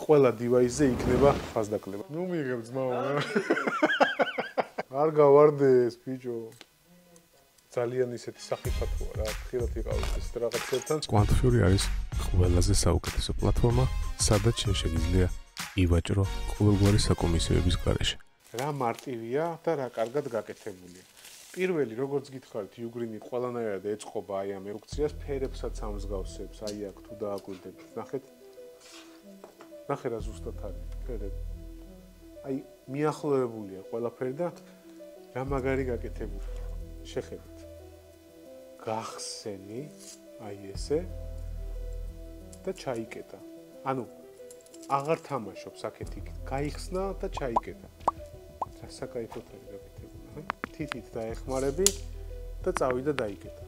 ყველა დივაისზე იქნება ფასდაკლება. ნუ მიიღებ ძმაო. არ გავარდეს ბიჭო. ძალიან ისეთი სახიფათოა რა, ხშირად იყავით ეს რაღაცებთან. კვანტფიური არის ყველაზე საუკეთესო პლატფორმა, სადაც შეგიძლია ივაჭრო ყოველგვარი საკომისიოების გარეშე. რა მარტივია და რა კარგად გაკეთებულია. პირველი, როგორც გითხარით, UGREEN-ი ყველანაირად ეწყობა აი ამ ელექტრიას, ფერებსაც ამსგავსებს, აი აქ თუ დააკვირდებით, ნახეთ. ნახე რა ზუსტად არის ფერები. აი მიახლოებულია ყველაფერი და რა მაგარი გაკეთებული. შეხედეთ. გახსენი, აი ესე და ჩაიკეტა. ანუ აღარ თამაშობს აქეთ-იქ. გაიხსნა და ჩაიკეტა. რა საკაიფოდ არის გაკეთებული. თითით დაეხმარები და წავიდა დაიკეტა.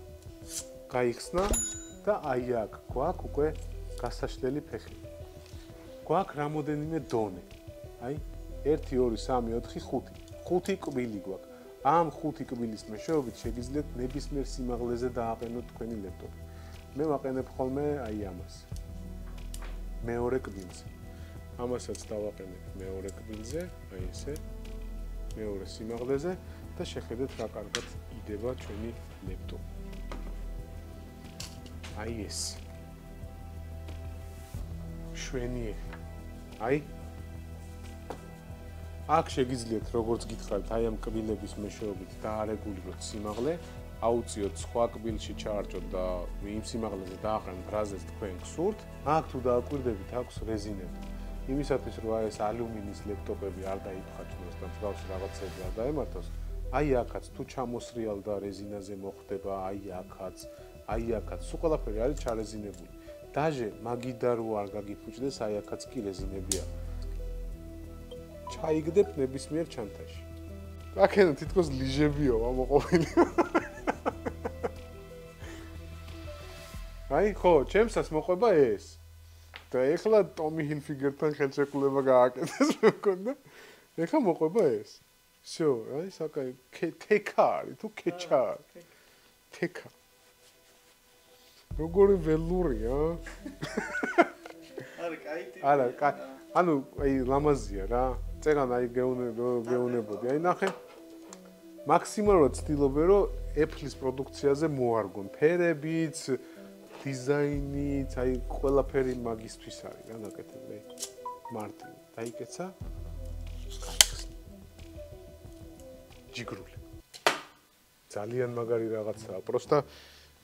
გაიხსნა და აი აქ გვაქვს უკვე გასაშლელი ფეხი. გვაქვს რამოდენიმე დონე. აი 1 2 3 4 5. 5 კვილი გვაქვს. ამ 5 კბილის მეშვეობით შეგიძლიათ ნებისმიერ სიმაღლეზე დააყენოთ თქვენი ლეპტოპი. მე ვაყენებ ხოლმე აი ამას. მეორე კბილზე. ამასაც დავაყენებ მეორე კბილზე, აი ესე. მეორე სიმაღლეზე და შეხედეთ რა კარგად იდება ჩვენი ლეპტოპი. აი ეს. შვენიერი. აი აქ შეგიძლიათ როგორც გითხარით აი ამ კბილების მეშვეობით დაარეგულიროთ სიმაღლე, აუწიოთ სხვა კბილში ჩაარჭოთ და იმ სიმაღლეზე დააყენოთ რაზეც თქვენ გსურთ. აქ თუ დააკვირდებით აქვს რეზინები. იმისათვის რომ ეს ალუმინის ლეპტოპები არ დაიფხაჭნოს და მსგავსი რაღაცები არ დაემართოს, აი აქაც თუ ჩამოსრიალ და რეზინაზე მოხდება, აი აქაც, სულ ყველაფერი არის ჩარეზინებული. დაჟე მაგიდა რო არ გაგიფუჭდეს, აი აქაც კი რეზინებია. ჩაიგდებ ნებისმიერ ჩანთაში. აქენა თითქოს ლიჟებიო ამოყოლილი. აი ხო, ჩემსაც მოყვება ეს. და ეხლა ტომი ჰილფიგერთან ხელშეკრულება გააკეთეს მე მქონდა. ეხლა მოყვება ეს. всё, აი საკაი თეკა არის თუ ქეჩა არის. თეკა. როგორი ველურია? არა, კაი. ანუ აი ლამაზია რა. წერან აი გეუნებოდი. აი ნახე. მაქსიმალურად ცდილობენ რომ Apple-ის პროდუქციაზე მოარგონ. ფერებიც, დიზაინიც, აი ყველაფერი მაგისთვის არის რა გაკეთებული. მარტივი. დაიკეცა. ჯიგრული. ძალიან მაგარი რაღაცაა. პროსტა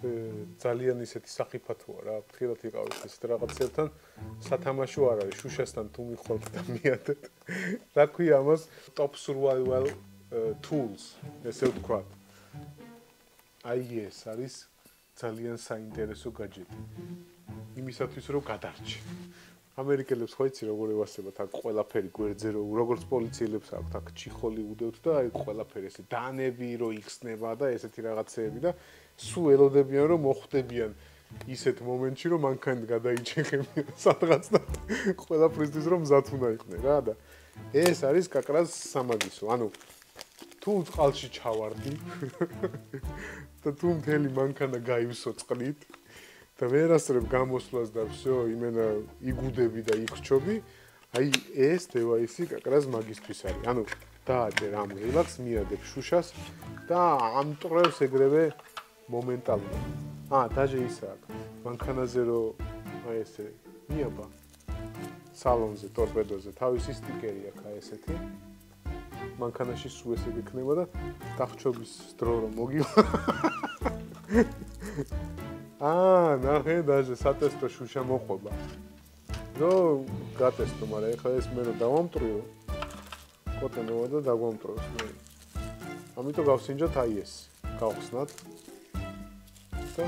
ძალიან ისეთი სახიფათოა რა. ხშირად იყავით ესეთ რაღაცებთან. სათამაშო არ არის, შუშასთან თუ მიხვალთ და მიადეთ. რა ქვია ამას? Top survival tools, ესე ვთქვათ. აი ეს არის ძალიან საინტერესო გაჯეტი. იმისათვის რომ გადარჩე. ამერიკელებს ხო იცი როგორ ევასებათ აქ ყველაფერი გვერდზე რომ როგორც პოლიციელებს აქვთ აქ ჩიხოლი უდევთ და აი ყველაფერი ესე დანები რო იხსნება და ესეთი რაღაცეები და სულ ელოდებიან რომ მოხვდებიან ისეთ მომენტში რომ მანქანით გადაიჭეხებიან სადღაც და ყველაფრისთვის რომ მზად უნდა იყვნენ რა და ეს არის კაკრას სამაგისო. ანუ თუ წყალში ჩავარდი და თუ მთელი მანქანა გაივსო წყლით და ვერასწრებ გამოსვლას და всё, იმენა იგუდები და იხრჩობი, აი ეს დევაისი კაკრას მაგისთვის არის. ანუ დააჭერ ამ რელაქს, მიადებ შუშას და ამტრევს ეგრევე მომენტალურად. დაჟე ისა აქვს. მანქანაზე რო აი ესე მიაბა სალონზე, ტორპედოზე, თავისი სტიკერი აქვს აი ესეთი. მანქანაში სულ ესე გექნება და დახჩობის დრო რომ მოგივა. ნახე დაჟე სატესტო შუშა მოყვება. ნო გატესტო, მაგრამ ეხლა ეს მე რო დავამტრივო. კოტენოა და დაგვამტრევს მე. ამიტომ გავსინჯოთ აი ეს. გავხსნათ. და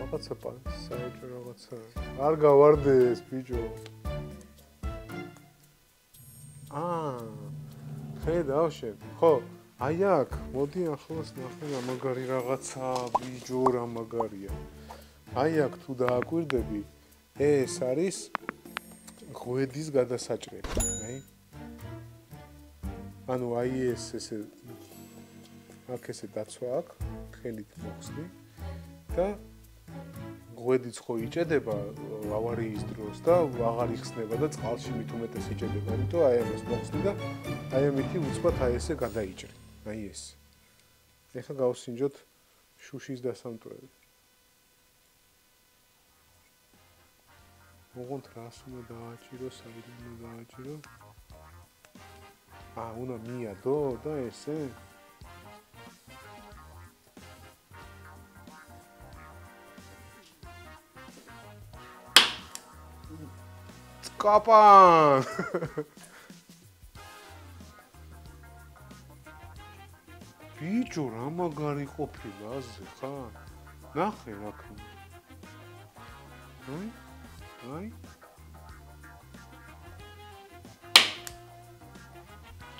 რაღაცა საერთო რაღაცა. არ გავარდეს ბიჭო. ხედავ შენ. ხო, აი აქ, მოდი ახლოს ნახე რა მაგარი რაღაცა, ბიჭო, რა მაგარია. აი აქ თუ დააკვირდები, ეს არის ღვედის გადასაჭრელი, აი. ანუ აი ეს ესე აქ ესე დაცვა აქვს, ხელით მოხსნი და ღვედიც ხო იჭედება ავარიის დროს და აღარ იხსნება და წყალში მით უმეტეს იჭედება, ამიტომ აი ამას მოხსნი და აი ამითი უცბად აი ესე გადაიჭრი. აი ეს. ეხლა გავსინჯოთ შუშის დასამტვრევი. ოღონდ რას უნდა დააჭირო, საიდან უნდა დააჭირო? უნდა მიადო და ესე? კაპან! ბიჭო, რა მაგარი ყოფილა აზე, ხა? ნახე რა ქნა. აი.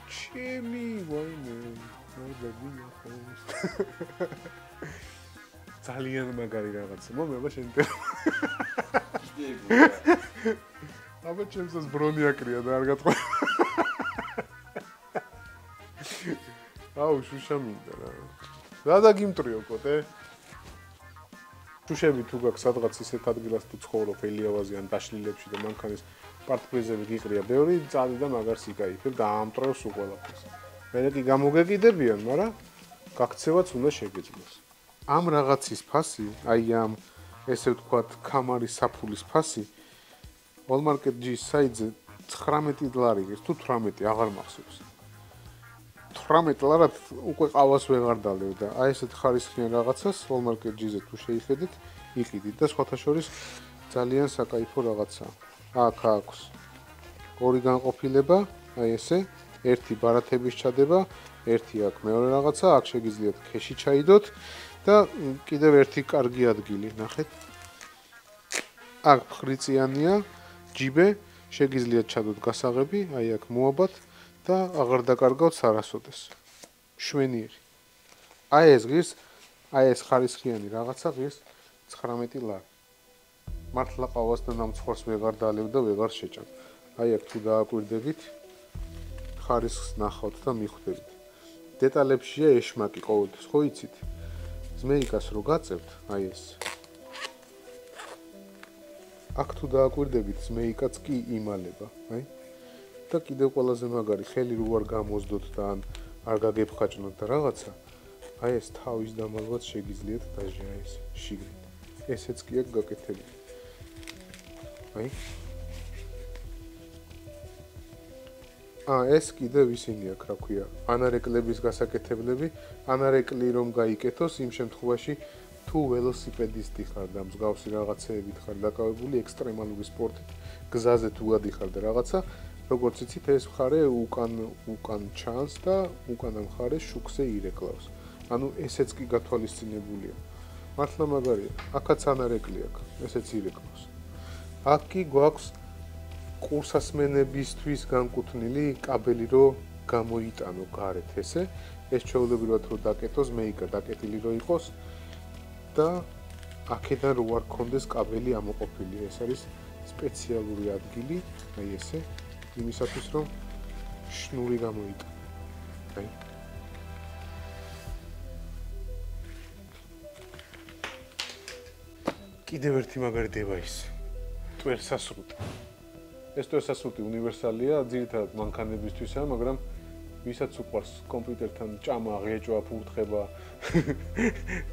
ჩემი, ვაიმე, რა გინახო. ძალიან მაგარი რაღაცა. მომება შენ. აბა ჩემსაც ბრონი აკრია და არ გატყვა. აუ, შუშა მინდა რა. რა დაგიმტრიო კოტე? შუშები თუ გაქვს სადღაც ისეთ ადგილას თუ ცხოვრობ ელიავაზე ან დაშლილებში და მანქანის პარტფრიზები გიყრია ბევრი, წადი და მაგარს იკაიფებ და ამტრევს უყველაფერს. მერე კი გამოგეკიდებიან, მაგრამ გაქცევაც უნდა შეგეძლოს. ამ რაღაცის ფასი, აი ამ ესე ვთქვათ, კამარის საფულის ფასი Walmart G საიტზე $19 ის თუ 18 აღარ მახსოვს. $18 უკვე ყავას ვეღარ დალევ და აი ესეთ ხარისხიან რაღაცას Walmart G-ზე თუ შეიხედეთ, იყიდით და სხვათა შორის ძალიან საკაიფო რაღაცაა. აქ აქვს ორი განყოფილება, აი ესე, ერთი ბარათების ჩადება, ერთი აქ მეორე რაღაცა, აქ შეგიძლიათ ქეში ჩაიდოთ და კიდევ ერთი კარგი ადგილი, ნახეთ. აქ ხრიწიანია, ჯიბე, შეგიძლიათ ჩადოთ გასაღები, აი აქ მოაბათ და აღარ დაკარგავთ არასოდეს. შვენიერი. აი ეს ღირს, აი ეს ხარისხიანი რაღაცა ღირს $19. მართლა ყავას და ნამცხვარს ვეღარ დალევ და ვეღარ შეჭამ. აი აქ თუ დააკვირდებით, ხარისხს ნახავთ და მიხვდებით. დეტალებშია ეშმაკი ყოველთვის, ხო იცით? ზმეიკას რო გაწევთ, აი ეს. აქ თუ დააკვირდებით, ზმეიკაც კი იმალება, აი. და კიდევ ყველაზე მაგარი, ხელი რო არ გამოსდოთ და ან არ გაგებხაჭნოთ და რაღაცა, აი ეს თავის დამალვაც შეგიძლიათ დაჟე ეს შიგნით. ესეც კი აქ გაკეთებული. აი. ეს კიდევ ისინი აქ, რა ქვია, ანარეკლების გასაკეთებლები, ანარეკლი რომ გაიკეთოს იმ შემთხვევაში თუ ველოსიპედისტი ხარ და მსგავსი რაღაცეებით ხარ დაკავებული ექსტრემალური სპორტით, გზაზე თუ გადიხარ და რაღაცა, როგორც იცით, ეს მხარე უკან ჩანს და უკანა მხარე შუქზე ირეკლავს. ანუ ესეც კი გათვალისწინებულია. მართლა მაგარია. აქაც ანარეკლი აქვს, ესეც ირეკლავს. აქ კი გვაქვს კურსასმენებისთვის განკუთვნილი კაბელი რო გამოიტანო გარეთ ესე. ეს ჩვეულებრივად რო დაკეთოს, მეიკა დაკეტილი რო იყოს და აქედან რო არ გქონდეს კაბელი ამოყოფილი. ეს არის სპეციალური ადგილი, აი ესე, იმისათვის რომ შნური გამოიტანო. აი. კიდევ ერთი მაგარი დევაისი. ტვერსასრუტი. ეს ტვერსასრუტი უნივერსალია, ძირითადად მანქანებისთვისაა, მაგრამ ვისაც უყვარს კომპიუტერთან ჭამა, აღიაჭვა, ფურთხება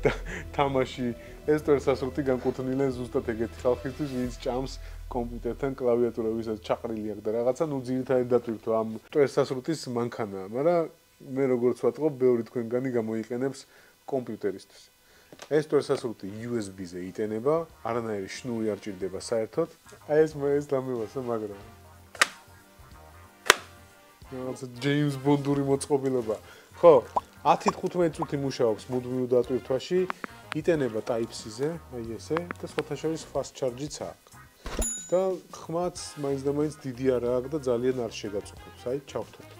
და თამაში, ეს ტვერსასრუტი განკუთვნილია ზუსტად ეგეთი ხალხისთვის, ვინც ჭამს კომპიუტერთან კლავიატურა, ვისაც ჩაყრილი აქვს და რაღაცა, ნუ ძირითადად დატვირთო ამ ტვერსასრუტის მანქანაა, მაგრამ მე როგორც ვატყობ, ბევრი თქვენგანი გამოიყენებს კომპიუტერისთვის. ეს ტვერსასრუტი USB-ზე იტენება, არანაირი შნური არ ჭირდება საერთოდ. აი ეს დამევასა, მაგრამ რაღაცა ჯეიმს ბონდური მოწყობილობა. ხო, 10-15 წუთი მუშაობს მუდმივ დატვირთვაში, იტენება Type-C-ზე, აი ესე, და სხვათა შორის fast charge-იც აქვს. და ხმაც მაინც და მაინც დიდი არა აქვს და ძალიან არ შეგაწუხებს. აი, ჩავხტოთ.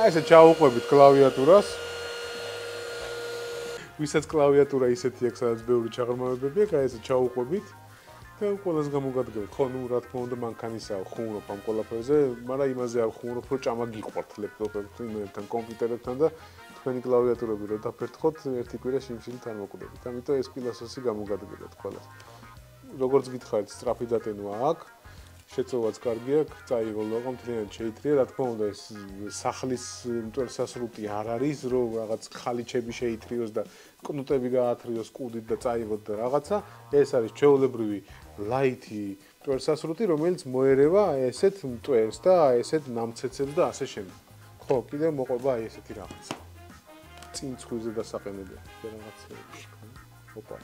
ესე ჩაუყვებით კლავიატურას. ვისაც კლავიატურა ისეთი აქვს, სადაც ბევრი ჩაღრმავებები აქვს, აი ესე ჩაუყვებით ყველას გამოგადგებთ, ხო, ნუ რა თქმა უნდა, მანქანისაა ხუმრობ ამ ყველაფერზე, მაგრამ იმაზე არ ხუმრობ, რომ ჭამა გიყვართ ლეპტოპებთან, იმერთან, კომპიუტერებთან და თქვენი კლავიატურები რო დაფერთხოთ, ერთი კვირა შიმშილით არ მოკვდებით. ამიტომ ეს პილასოსი გამოგადგებთ ყველას. როგორც გითხარით, სწრაფი დატენვა აქვს, შეწევაც კარგი აქვს, წაიღო ლოღო მთლიანად შეითრია, რა თქმა უნდა, ეს სახლის მტვერსასრუტი არ არის, რომ რაღაც ხალიჩები შეითრიოს და კნუტები გაათრიოს კუდით და წაიღოთ და რაღაცა. ეს არის ჩვეულებრივი ლაითი მტვერსასრუტი, რომელიც მოერევა ესეთ მტვერს და ესეთ ნამცეცებს და ასე შემდეგ. ხო, კიდევ მოყვება აი ესეთი რაღაცა. წინ ცხვირზე დასაყენებელი რაღაცები. ოპა.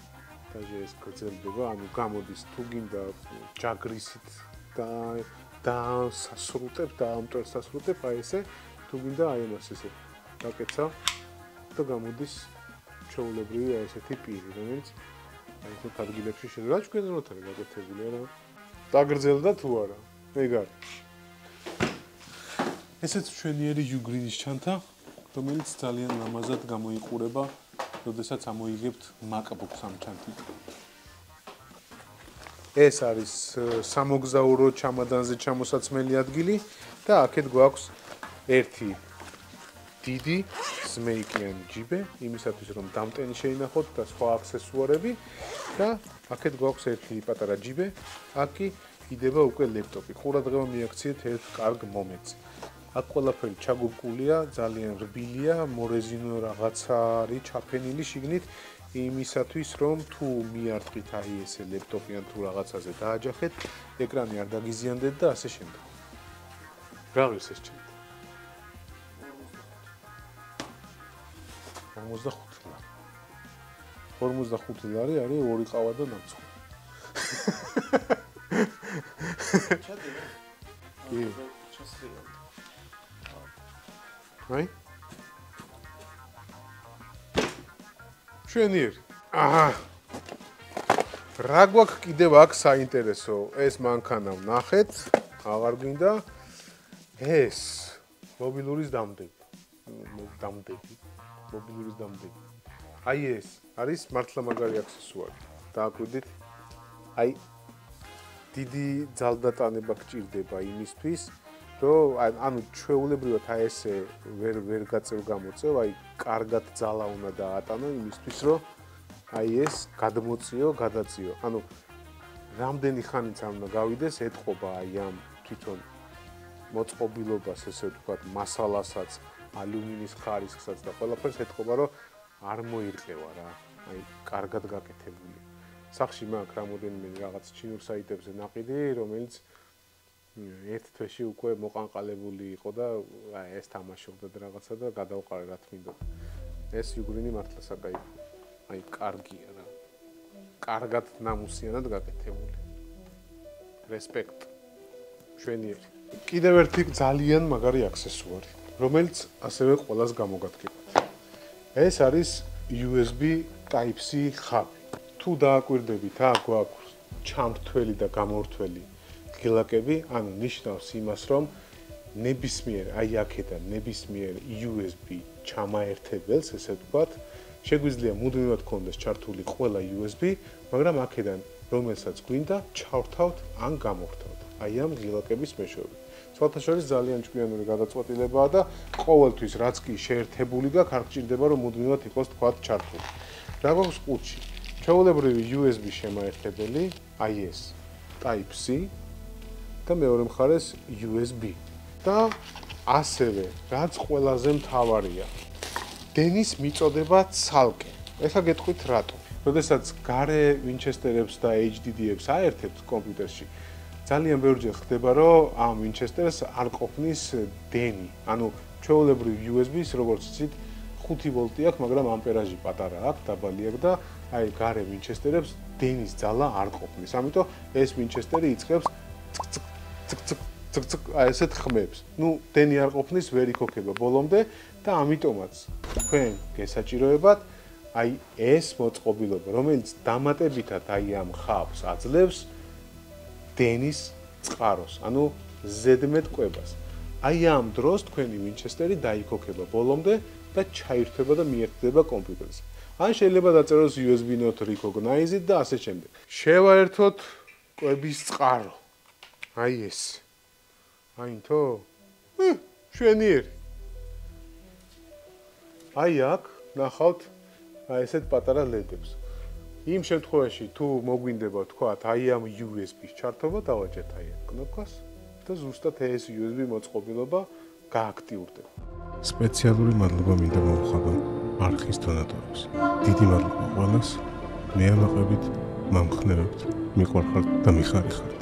დაჟე ეს გრძელდება, ანუ გამოდის თუ გინდა ჯაგრისით და სასრუტებ და ამტვერსასრუტებ, აი ესე თუ გინდა აი ამას ესე დაკეცა და გამოდის ჩვეულებრივი აი ესეთი პირი, რომელიც აი ეს ადგილებში შეიძლება რა ჩვენად არის გაკეთებული არა? დაგრძელდა თუ არა? ეგ არის. ესეც ჩვენიერი UGREEN-ის ჩანთა, რომელიც ძალიან ლამაზად გამოიყურება, როდესაც ამოიღებთ MacBook-ს ამ ჩანთით. ეს არის სამოგზაურო ჩამადანზე ჩამოსაცმელი ადგილი და აქეთ გვაქვს ერთი დიდი ზმეიკიანი ჯიბე, იმისათვის რომ დამტენი შეინახოთ და სხვა აქსესუარები და აქეთ გვაქვს ერთი პატარა ჯიბე, აქ კი იდება უკვე ლეპტოპი. ყურადღება მიაქციეთ ერთ კარგ მომენტს. აქ ყველაფერი ჩაგურკულია, ძალიან რბილია, მორეზინო რაღაცა არის ჩაფენილი შიგნით იმისათვის რომ თუ მიარტყით აი ესე ლეპტოპი ან თუ რაღაცაზე დააჯახეთ, ეკრანი არ დაგიზიანდეთ და ასე შემდეგ. რა ღირს ეს ჩემი? 45 ლარი. 45 ლარი არის ორი ყავა და ნაცვლი. ჩაწერო. კი. ჩასწრია. აი? შვენიერი. აჰა. რა გვაქვს კიდევ აქ საინტერესო? ეს მანქანა ვნახეთ, აღარ გვინდა. ეს მობილურის დამდეგი. მობილურის დამდეგი. აი ეს არის მართლა მაგარი აქსესუარი. დააკვირდით? აი დიდი ძალდატანება გჭირდება იმისთვის, რომ ანუ ჩვეულებრივად აი ესე ვერ გაწევ გამოწევ, აი კარგად ძალა უნდა დაატანო იმისთვის, რომ აი ეს გადმოწიო, გადაწიო. ანუ რამდენი ხანიც არ უნდა გავიდეს, ეთყობა აი ამ თვითონ მოწყობილობას, ესე ვთქვათ, მასალასაც, ალუმინის ხარისხსაც და ყველაფერს ეთყობა, რომ არ მოირყევა რა. აი კარგად გაკეთებული. სახში მაქვს რამოდენიმე რაღაც ჩინურ საიტებზე ნაყიდი, რომელიც ერთ თვეში უკვე მოყანყალებული იყო და აი ეს თამაშობდა და რაღაცა და გადავყარე რა თქმა უნდა. ეს UGREEN-ი მართლა საკაიფო. აი კარგია რა. კარგად ნამუსიანად გაკეთებული. რესპექტ. შვენიერი. კიდევ ერთი ძალიან მაგარი აქსესუარი, რომელიც ასევე ყველას გამოგადგებათ. ეს არის USB Type-C ხაბი. თუ დააკვირდებით, აქ გვაქვს ჩამრთველი და გამორთველი ღილაკები, ანუ ნიშნავს იმას, რომ ნებისმიერ აი აქედან ნებისმიერ USB ჩამაერთებელს, ესე ვთქვათ, შეგვიძლია მუდმივად გქონდეს ჩართული ყველა USB, მაგრამ აქედან რომელსაც გვინდა, ჩავრთავთ ან გამორთავთ. აი ამ ღილაკების მეშვეობით. სხვათა შორის ძალიან ჭკვიანური გადაწყვეტილებაა და ყოველთვის რაც კი შეერთებული გაქვს, არ გჭირდება რომ მუდმივად იყოს თქვათ ჩართული. რა გვაქვს ყუთში? ჩვეულებრივი USB შემაერთებელი, აი ეს Type-C და მეორე მხარეს USB და ასევე რაც ყველაზე მთავარია, დენის მიწოდება ცალკე. ეხლა გეტყვით რატო? როდესაც გარე ვინჩესტერებს და HDD-ებს აერთებთ კომპიუტერში, ძალიან ბევრჯერ ხდება, რომ ამ ვინჩესტერს არ ყოფნის დენი. ანუ ჩვეულებრივ USB-ს, როგორც იცით, 5 ვოლტი აქვს, მაგრამ ამპერაჟი პატარა აქვს, დაბალი აქვს და აი გარე ვინჩესტერებს დენის ძალა არ ყოფნის. ამიტომ ეს ვინჩესტერი იწყებს ცკ აი ესეთ ხმებს. ნუ დენი არ ყოფნის, ვერ იქოქება ბოლომდე და ამიტომაც თქვენ გესაჭიროებათ აი ეს მოწყობილობა, რომელიც დამატებითად აი ამ ხაბს აძლევს დენის წყაროს, ანუ ზედმეტ კვებას. აი ამ დროს თქვენი ვინჩესტერი დაიქოქება ბოლომდე და ჩაირთვება და მიერთდება კომპიუტერზე. ან შეიძლება დაწეროს USB not recognized და ასე შემდეგ. შევაერთოთ კვების წყარო. აი ეს. აინთო? შვენიერი. აი აქ ნახავთ აი ესეთ პატარა ლედებს. იმ შემთხვევაში თუ მოგვინდება თქვათ აი ამ USB-ს ჩართობა დავაჭერთ აი ამ კნოპკას და ზუსტად ეს USB მოწყობილობა გააქტიურდება. სპეციალური მადლობა მინდა მოუხადა არხის დონატორებს. დიდი მადლობა ყველას. მე ამაყებით, მომხნევებთ, მიყვარხართ და მიხარიხართ.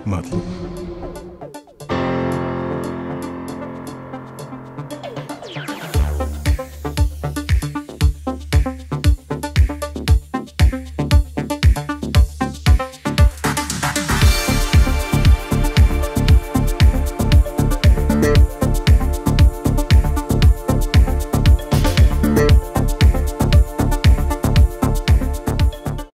მადლობა.